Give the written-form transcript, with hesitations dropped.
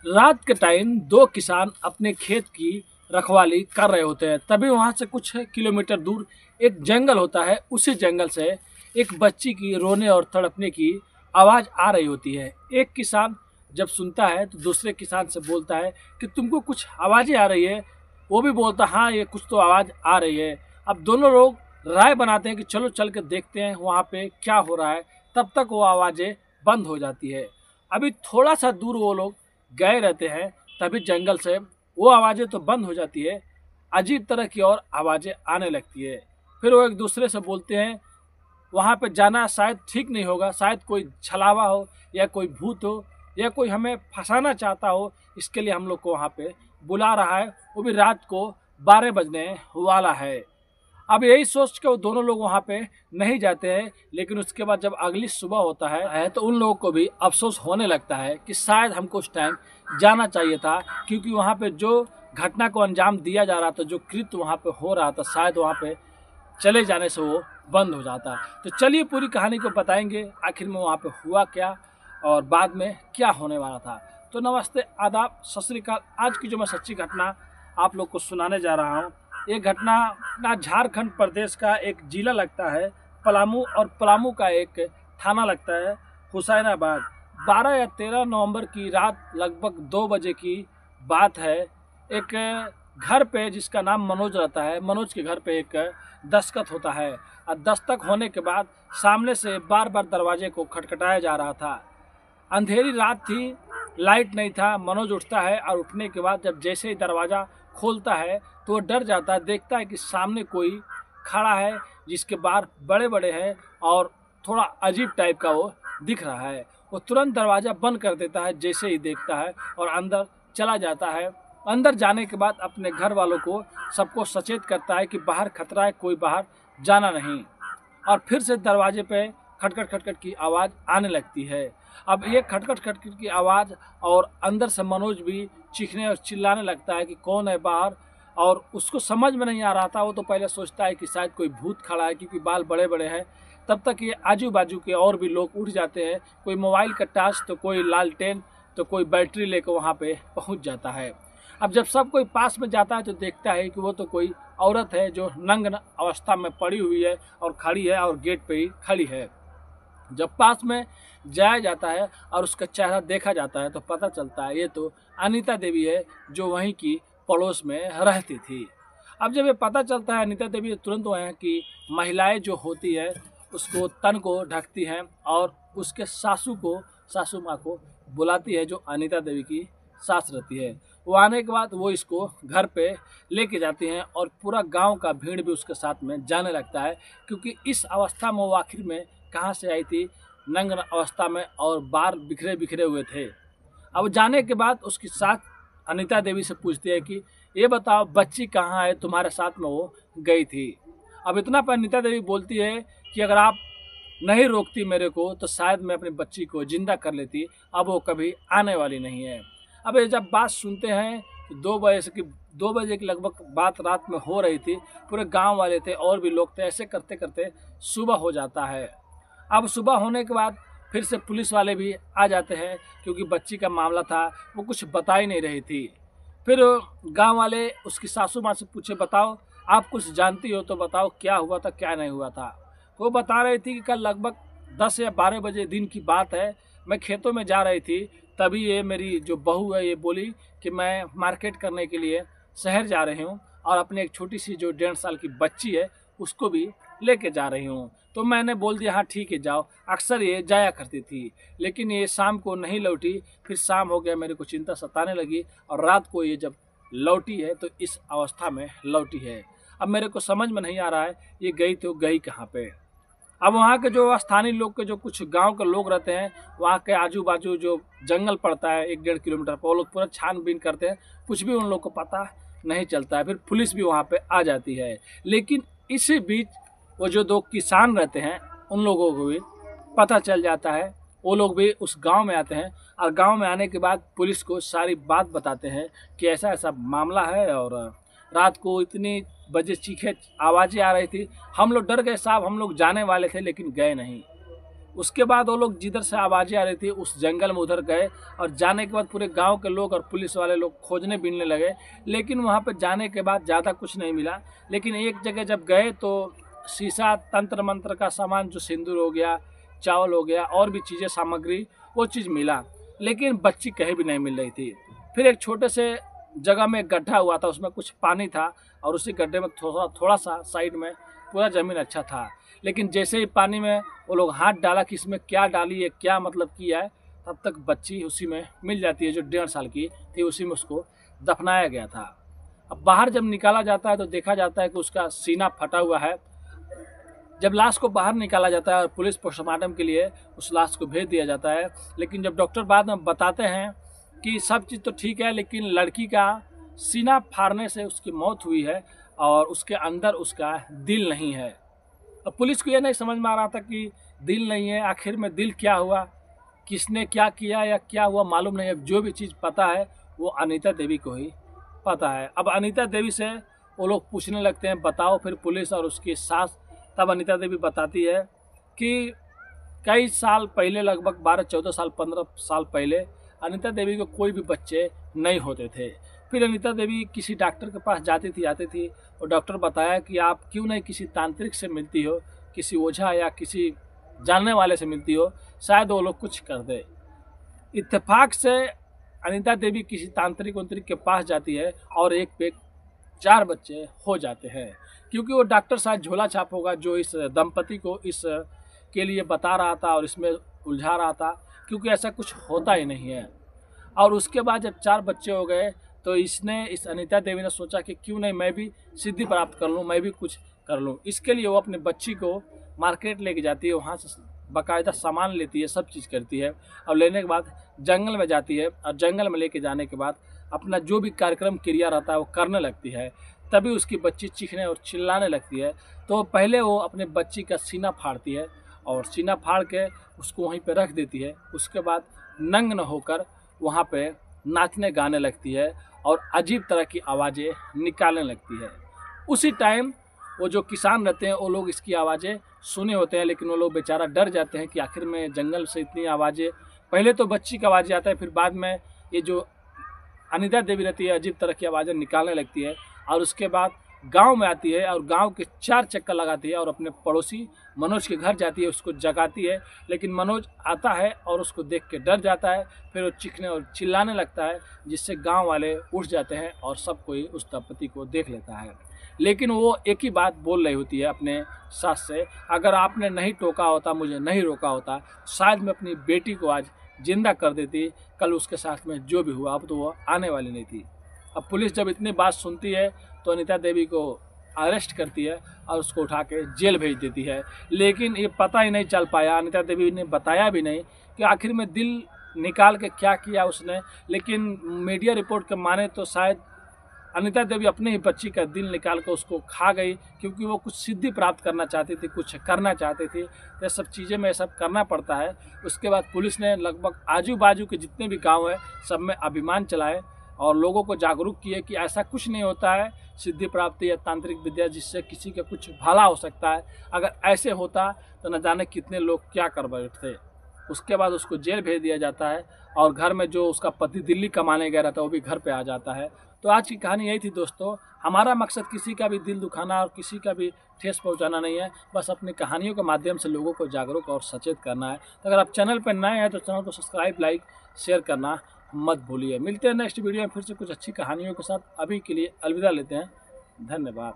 रात के टाइम दो किसान अपने खेत की रखवाली कर रहे होते हैं। तभी वहाँ से कुछ किलोमीटर दूर एक जंगल होता है। उसी जंगल से एक बच्ची की रोने और तड़पने की आवाज़ आ रही होती है। एक किसान जब सुनता है तो दूसरे किसान से बोलता है कि तुमको कुछ आवाज़ें आ रही है। वो भी बोलता हाँ, ये कुछ तो आवाज़ आ रही है। अब दोनों लोग राय बनाते हैं कि चलो चल के देखते हैं वहाँ पे क्या हो रहा है। तब तक वो आवाज़ें बंद हो जाती है। अभी थोड़ा सा दूर वो लोग गए रहते हैं, तभी जंगल से वो आवाज़ें तो बंद हो जाती है, अजीब तरह की और आवाज़ें आने लगती है। फिर वो एक दूसरे से बोलते हैं वहाँ पे जाना शायद ठीक नहीं होगा, शायद कोई छलावा हो या कोई भूत हो या कोई हमें फंसाना चाहता हो, इसके लिए हम लोग को वहाँ पे बुला रहा है, वो भी रात को 12 बजने वाला है। अब यही सोच के वो दोनों लोग वहाँ पे नहीं जाते हैं। लेकिन उसके बाद जब अगली सुबह होता है तो उन लोगों को भी अफसोस होने लगता है कि शायद हमको उस टाइम जाना चाहिए था, क्योंकि वहाँ पे जो घटना को अंजाम दिया जा रहा था, जो कृत्य वहाँ पे हो रहा था, शायद वहाँ पे चले जाने से वो बंद हो जाता। तो चलिए पूरी कहानी को बताएंगे, आखिर में वहाँ पे हुआ क्या और बाद में क्या होने वाला था। तो नमस्ते, आदाब, सत श्री अकाल। आज की जो मैं सच्ची घटना आप लोग को सुनाने जा रहा हूँ, ये घटना ना झारखंड प्रदेश का एक जिला लगता है पलामू, और पलामू का एक थाना लगता है हुसैनाबाद। 12 या 13 नवंबर की रात लगभग 2 बजे की बात है। एक घर पे जिसका नाम मनोज रहता है, मनोज के घर पे एक दस्तखत होता है, और दस्तक होने के बाद सामने से बार बार दरवाजे को खटखटाया जा रहा था। अंधेरी रात थी, लाइट नहीं था। मनोज उठता है और उठने के बाद जब जैसे ही दरवाज़ा खोलता है तो वो डर जाता है, देखता है कि सामने कोई खड़ा है जिसके बाल बड़े बड़े हैं और थोड़ा अजीब टाइप का वो दिख रहा है। वो तुरंत दरवाज़ा बंद कर देता है जैसे ही देखता है और अंदर चला जाता है। अंदर जाने के बाद अपने घर वालों को सबको सचेत करता है कि बाहर खतरा है, कोई बाहर जाना नहीं। और फिर से दरवाजे पे खटखट खटखट की आवाज़ आने लगती है। अब ये खटखट खटखट की आवाज़ और अंदर से मनोज भी चीखने और चिल्लाने लगता है कि कौन है बाहर। और उसको समझ में नहीं आ रहा था, वो तो पहले सोचता है कि शायद कोई भूत खड़ा है, क्योंकि बाल बड़े बड़े हैं। तब तक ये आजू बाजू के और भी लोग उठ जाते हैं, कोई मोबाइल का टार्च तो कोई लालटेन तो कोई बैटरी लेकर वहाँ पे पहुँच जाता है। अब जब सब कोई पास में जाता है तो देखता है कि वो तो कोई औरत है जो नंग अवस्था में पड़ी हुई है और खड़ी है और गेट पे ही खड़ी है। जब पास में जाया जाता है और उसका चेहरा देखा जाता है तो पता चलता है ये तो अनीता देवी है, जो वहीं की पड़ोस में रहती थी। अब जब ये पता चलता है अनीता देवी, तुरंत वहाँ की महिलाएं जो होती है उसको तन को ढकती हैं और उसके सासू माँ को बुलाती है, जो अनीता देवी की सास रहती है। वो आने के बाद वो इसको घर पे लेके जाती हैं और पूरा गांव का भीड़ भी उसके साथ में जाने लगता है, क्योंकि इस अवस्था में वो आखिर में कहाँ से आई थी, नंग अवस्था में और बाल बिखरे बिखरे हुए थे। अब जाने के बाद उसकी साथ अनीता देवी से पूछती है कि ये बताओ बच्ची कहाँ है, तुम्हारे साथ में वो गई थी। अब इतना पर अनीता देवी बोलती है कि अगर आप नहीं रोकती मेरे को तो शायद मैं अपनी बच्ची को जिंदा कर लेती, अब वो कभी आने वाली नहीं है। अब ये जब बात सुनते हैं तो 2 बजे की लगभग बात रात में हो रही थी। पूरे गांव वाले थे और भी लोग थे। ऐसे करते करते सुबह हो जाता है। अब सुबह होने के बाद फिर से पुलिस वाले भी आ जाते हैं, क्योंकि बच्ची का मामला था, वो कुछ बता ही नहीं रही थी। फिर गांव वाले उसकी सासू माँ से पूछे, बताओ आप कुछ जानती हो तो बताओ क्या हुआ था क्या नहीं हुआ था। वो बता रही थी कि कल लगभग 10 या 12 बजे दिन की बात है, मैं खेतों में जा रही थी, तभी ये मेरी जो बहू है ये बोली कि मैं मार्केट करने के लिए शहर जा रही हूँ और अपने एक छोटी सी जो 1.5 साल की बच्ची है उसको भी लेके जा रही हूँ। तो मैंने बोल दिया हाँ ठीक है जाओ। अक्सर ये जाया करती थी, लेकिन ये शाम को नहीं लौटी। फिर शाम हो गया, मेरे को चिंता सताने लगी और रात को ये जब लौटी है तो इस अवस्था में लौटी है। अब मेरे को समझ में नहीं आ रहा है ये गई तो गई कहाँ पे। अब वहाँ के जो स्थानीय लोग के जो कुछ गांव के लोग रहते हैं, वहाँ के आजू बाजू जो जंगल पड़ता है 1-1.5 किलोमीटर पर, वो लोग पूरा छानबीन करते हैं, कुछ भी उन लोग को पता नहीं चलता है। फिर पुलिस भी वहाँ पे आ जाती है। लेकिन इसी बीच वो जो 2 किसान रहते हैं उन लोगों को भी पता चल जाता है। वो लोग भी उस गांव में आते हैं और गांव में आने के बाद पुलिस को सारी बात बताते हैं कि ऐसा ऐसा मामला है और रात को इतनी बजे चीखे आवाज़ें आ रही थी। हम लोग डर गए साहब, हम लोग जाने वाले थे लेकिन गए नहीं। उसके बाद वो लोग जिधर से आवाज़ें आ रही थी उस जंगल में उधर गए, और जाने के बाद पूरे गांव के लोग और पुलिस वाले लोग खोजने बीनने लगे, लेकिन वहां पर जाने के बाद ज़्यादा कुछ नहीं मिला। लेकिन एक जगह जब गए तो शीशा, तंत्र मंत्र का सामान, जो सिंदूर हो गया, चावल हो गया, और भी चीज़ें, सामग्री, वो चीज़ मिला, लेकिन बच्ची कहीं भी नहीं मिल रही थी। फिर एक छोटे से जगह में गड्ढा हुआ था, उसमें कुछ पानी था, और उसी गड्ढे में थोड़ा सा साइड में पूरा ज़मीन अच्छा था। लेकिन जैसे ही पानी में वो लोग हाथ डाला कि इसमें क्या डाली है, क्या मतलब किया है, तब तक बच्ची उसी में मिल जाती है, जो 1.5 साल की थी, उसी में उसको दफनाया गया था। अब बाहर जब निकाला जाता है तो देखा जाता है कि उसका सीना फटा हुआ है। जब लाश को बाहर निकाला जाता है और पुलिस पोस्टमार्टम के लिए उस लाश को भेज दिया जाता है, लेकिन जब डॉक्टर बाद में बताते हैं कि सब चीज़ तो ठीक है, लेकिन लड़की का सीना फाड़ने से उसकी मौत हुई है और उसके अंदर उसका दिल नहीं है। अब पुलिस को यह नहीं समझ में आ रहा था कि दिल नहीं है, आखिर में दिल क्या हुआ, किसने क्या किया या क्या हुआ मालूम नहीं। अब जो भी चीज़ पता है वो अनीता देवी को ही पता है। अब अनीता देवी से वो लोग पूछने लगते हैं, बताओ फिर पुलिस और उसकी सास। तब अनीता देवी बताती है कि कई साल पहले, लगभग 12-14 साल, 15 साल पहले अनीता देवी को कोई भी बच्चे नहीं होते थे। फिर अनीता देवी किसी डॉक्टर के पास जाती थी, आती थी, और डॉक्टर बताया कि आप क्यों नहीं किसी तांत्रिक से मिलती हो, किसी ओझा या किसी जानने वाले से मिलती हो, शायद वो लोग कुछ कर दे। इत्तेफाक से अनीता देवी किसी तांत्रिक वांत्रिक के पास जाती है और एक पे 4 बच्चे हो जाते हैं, क्योंकि वो डॉक्टर शायद झोला छाप होगा जो इस दंपति को इस के लिए बता रहा था और इसमें उलझा रहा था, क्योंकि ऐसा कुछ होता ही नहीं है। और उसके बाद जब 4 बच्चे हो गए तो इस अनीता देवी ने सोचा कि क्यों नहीं मैं भी सिद्धि प्राप्त कर लूँ, मैं भी कुछ कर लूँ। इसके लिए वो अपने बच्ची को मार्केट लेके जाती है, वहाँ से बाकायदा सामान लेती है, सब चीज़ करती है, और लेने के बाद जंगल में जाती है, और जंगल में लेके जाने के बाद अपना जो भी कार्यक्रम क्रिया रहता है वो करने लगती है। तभी उसकी बच्ची चीखने और चिल्लाने लगती है। तो पहले वो अपने बच्ची का सीना फाड़ती है, और सीना फाड़ के उसको वहीं पे रख देती है। उसके बाद नग्न होकर वहाँ पे नाचने गाने लगती है और अजीब तरह की आवाज़ें निकालने लगती है। उसी टाइम वो जो किसान रहते हैं वो लोग इसकी आवाज़ें सुने होते हैं, लेकिन वो लोग बेचारा डर जाते हैं कि आखिर में जंगल से इतनी आवाज़ें, पहले तो बच्ची की आवाज़ें आता है, फिर बाद में ये जो अनीता देवी रहती है अजीब तरह की आवाज़ें निकालने लगती है, और उसके बाद गांव में आती है और गांव के 4 चक्कर लगाती है और अपने पड़ोसी मनोज के घर जाती है, उसको जगाती है। लेकिन मनोज आता है और उसको देख के डर जाता है, फिर वो चीखने और चिल्लाने लगता है, जिससे गांव वाले उठ जाते हैं और सब कोई उस दंपति को देख लेता है। लेकिन वो एक ही बात बोल रही होती है अपने सास से, अगर आपने नहीं टोका होता, मुझे नहीं रोका होता, शायद मैं अपनी बेटी को आज जिंदा कर देती, कल उसके साथ में जो भी हुआ अब तो वो आने वाली नहीं थी। अब पुलिस जब इतनी बात सुनती है तो अनीता देवी को अरेस्ट करती है और उसको उठा के जेल भेज देती है। लेकिन ये पता ही नहीं चल पाया, अनीता देवी ने बताया भी नहीं कि आखिर में दिल निकाल के क्या किया उसने। लेकिन मीडिया रिपोर्ट के माने तो शायद अनीता देवी अपने ही बच्ची का दिल निकाल कर उसको खा गई, क्योंकि वो कुछ सिद्धि प्राप्त करना चाहती थी, कुछ करना चाहती थी। ये सब चीज़ें में सब करना पड़ता है। उसके बाद पुलिस ने लगभग आजू बाजू के जितने भी गांव है सब में अभियान चलाए और लोगों को जागरूक किए कि ऐसा कुछ नहीं होता है सिद्धि प्राप्ति या तांत्रिक विद्या जिससे किसी का कुछ भला हो सकता है। अगर ऐसे होता तो न जाने कितने लोग क्या कर बैठते। उसके बाद उसको जेल भेज दिया जाता है और घर में जो उसका पति दिल्ली कमाने गया रहता है वो भी घर पे आ जाता है। तो आज की कहानी यही थी दोस्तों। हमारा मकसद किसी का भी दिल दुखाना और किसी का भी ठेस पहुंचाना नहीं है, बस अपनी कहानियों के माध्यम से लोगों को जागरूक और सचेत करना है। तो अगर आप चैनल पर नए हैं तो चैनल को सब्सक्राइब, लाइक, शेयर करना मत भूलिए। मिलते हैं नेक्स्ट वीडियो में फिर से कुछ अच्छी कहानियों के साथ। अभी के लिए अलविदा लेते हैं। धन्यवाद।